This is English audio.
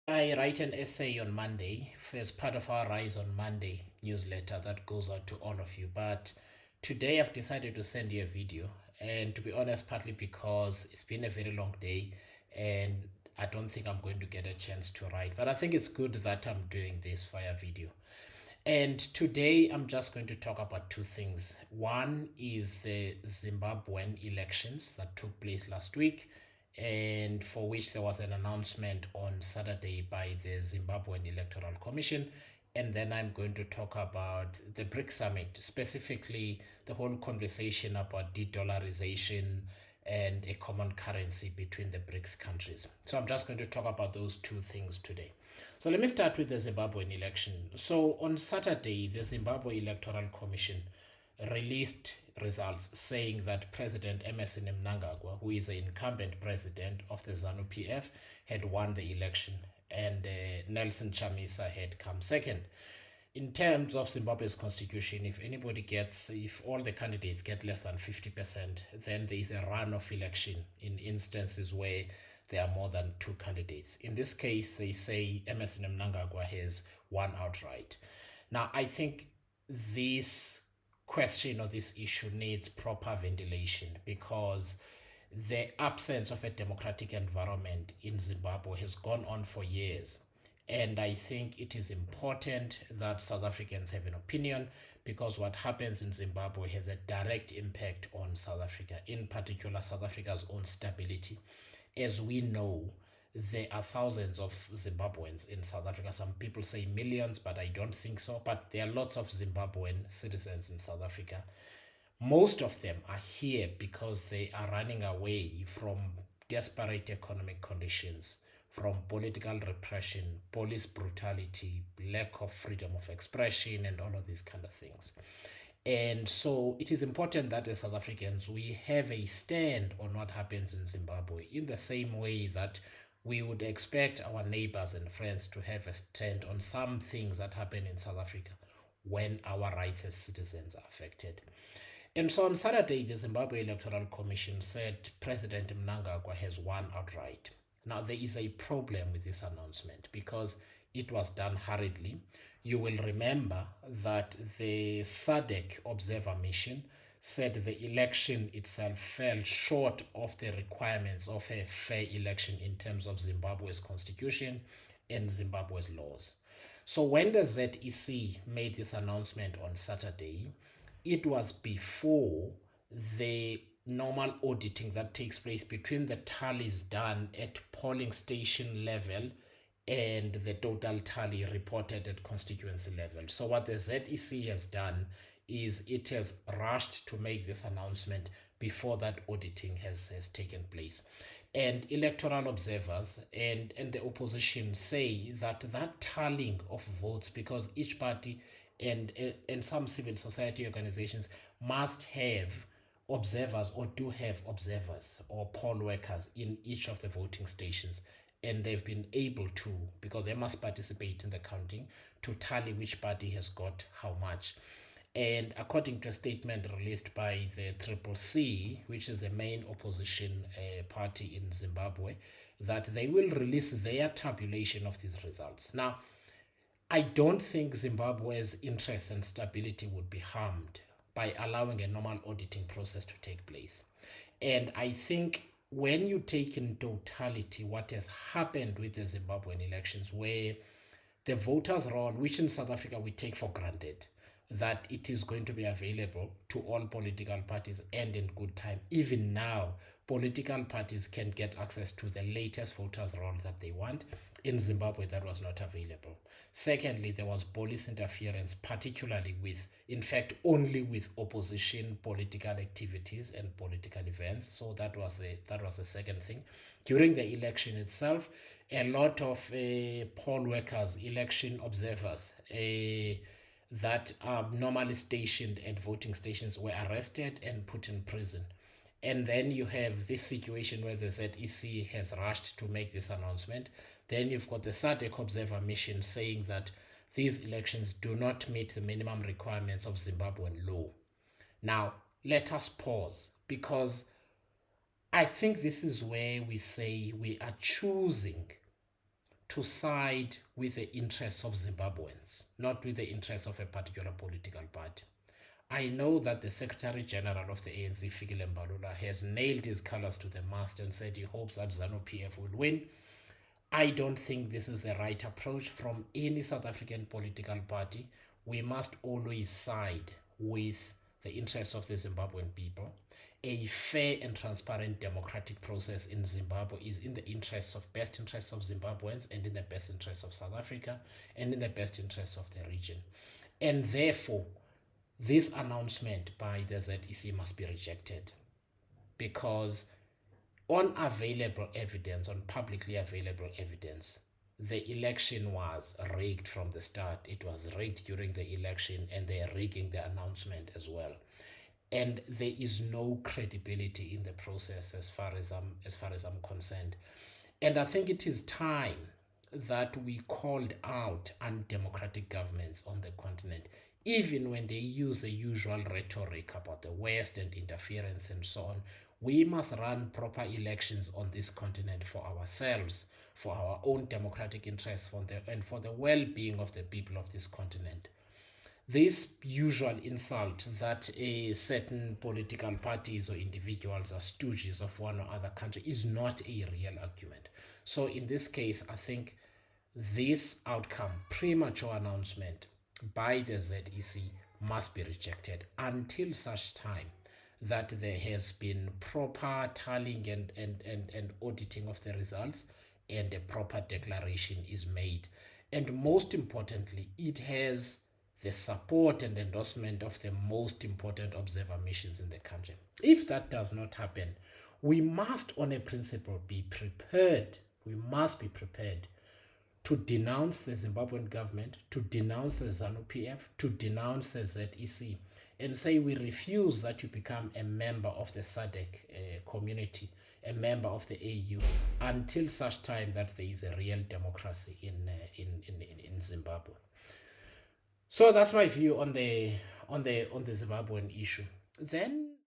I write an essay on Monday as part of our Rise on Monday newsletter that goes out to all of you. But today I've decided to send you a video. And to be honest, partly because it's been a very long day and I don't think I'm going to get a chance to write. But I think it's good that I'm doing this via video. And today I'm just going to talk about two things. One is the Zimbabwean elections that took place last week, and for which there was an announcement on Saturday by the Zimbabwean Electoral Commission. And then I'm going to talk about the BRICS summit, specifically the whole conversation about de-dollarization and a common currency between the BRICS countries. So I'm just going to talk about those two things today. So let me start with the Zimbabwean election. So on Saturday, the Zimbabwe Electoral Commission released results saying that President Emmerson Mnangagwa, who is the incumbent president of the ZANU-PF, had won the election, and Nelson Chamisa had come second. In terms of Zimbabwe's constitution, if all the candidates get less than 50%, then there is a runoff election in instances where there are more than two candidates. In this case, they say Emmerson Mnangagwa has won outright. Now, I think this question or this issue needs proper ventilation because the absence of a democratic environment in Zimbabwe has gone on for years. And I think it is important that South Africans have an opinion because what happens in Zimbabwe has a direct impact on South Africa, in particular South Africa's own stability. As we know, there are thousands of Zimbabweans in South Africa. Some people say millions, but I don't think so. But there are lots of Zimbabwean citizens in South Africa. Most of them are here because they are running away from desperate economic conditions, from political repression, police brutality, lack of freedom of expression, and all of these kind of things. And so it is important that as South Africans, we have a stand on what happens in Zimbabwe in the same way that we would expect our neighbors and friends to have a stand on some things that happen in South Africa when our rights as citizens are affected. And so on Saturday, the Zimbabwe Electoral Commission said President Mnangagwa has won outright. Now, there is a problem with this announcement because it was done hurriedly. You will remember that the SADC observer mission said the election itself fell short of the requirements of a fair election in terms of Zimbabwe's constitution and Zimbabwe's laws. So when the ZEC made this announcement on Saturday, it was before the normal auditing that takes place between the tallies done at polling station level and the total tally reported at constituency level. So what the ZEC has done is it has rushed to make this announcement before that auditing has taken place. And electoral observers and the opposition say that tallying of votes, because each party and some civil society organizations must have observers or do have observers or poll workers in each of the voting stations, and they've been able to, because they must participate in the counting, to tally which party has got how much. And according to a statement released by the ZEC, which is the main opposition party in Zimbabwe, that they will release their tabulation of these results. Now, I don't think Zimbabwe's interest and stability would be harmed by allowing a normal auditing process to take place. And I think when you take in totality what has happened with the Zimbabwean elections, where the voters' roll, which in South Africa we take for granted, that it is going to be available to all political parties and in good time. Even now, political parties can get access to the latest voters' roll that they want. In Zimbabwe, that was not available. Secondly, there was police interference, particularly with, in fact, only with opposition political activities and political events. So that was the second thing. During the election itself, a lot of poll workers, election observers, that are normally stationed at voting stations were arrested and put in prison. And then you have this situation where the ZEC has rushed to make this announcement. Then you've got the SADC observer mission saying that these elections do not meet the minimum requirements of Zimbabwean law. Now, let us pause, because I think this is where we say we are choosing to side with the interests of Zimbabweans, not with the interests of a particular political party. I know that the Secretary General of the ANC, Fikile Mbalula, has nailed his colors to the mast and said he hopes that ZANU-PF will win. I don't think this is the right approach from any South African political party. We must always side with the interests of the Zimbabwean people. A fair and transparent democratic process in Zimbabwe is in the best interests of Zimbabweans, and in the best interests of South Africa, and in the best interests of the region. And therefore, this announcement by the ZEC must be rejected, because on publicly available evidence, the election was rigged from the start. It was rigged during the election, and they are rigging the announcement as well. And there is no credibility in the process as far as I'm concerned. And I think it is time that we called out undemocratic governments on the continent, even when they use the usual rhetoric about the West and interference and so on. We must run proper elections on this continent for ourselves, for our own democratic interests, and for the well-being of the people of this continent. This usual insult that certain political parties or individuals are stooges of one or other country is not a real argument. So in this case, I think this outcome, premature announcement by the ZEC, must be rejected until such time that there has been proper tallying and auditing of the results, and a proper declaration is made. And most importantly, it has the support and endorsement of the most important observer missions in the country. If that does not happen, we must, on a principle, be prepared. We must be prepared to denounce the Zimbabwean government, to denounce the ZANU-PF, to denounce the ZEC, and say we refuse that you become a member of the SADC community, a member of the AU, until such time that there is a real democracy in Zimbabwe. So that's my view on the Zimbabwean issue. Then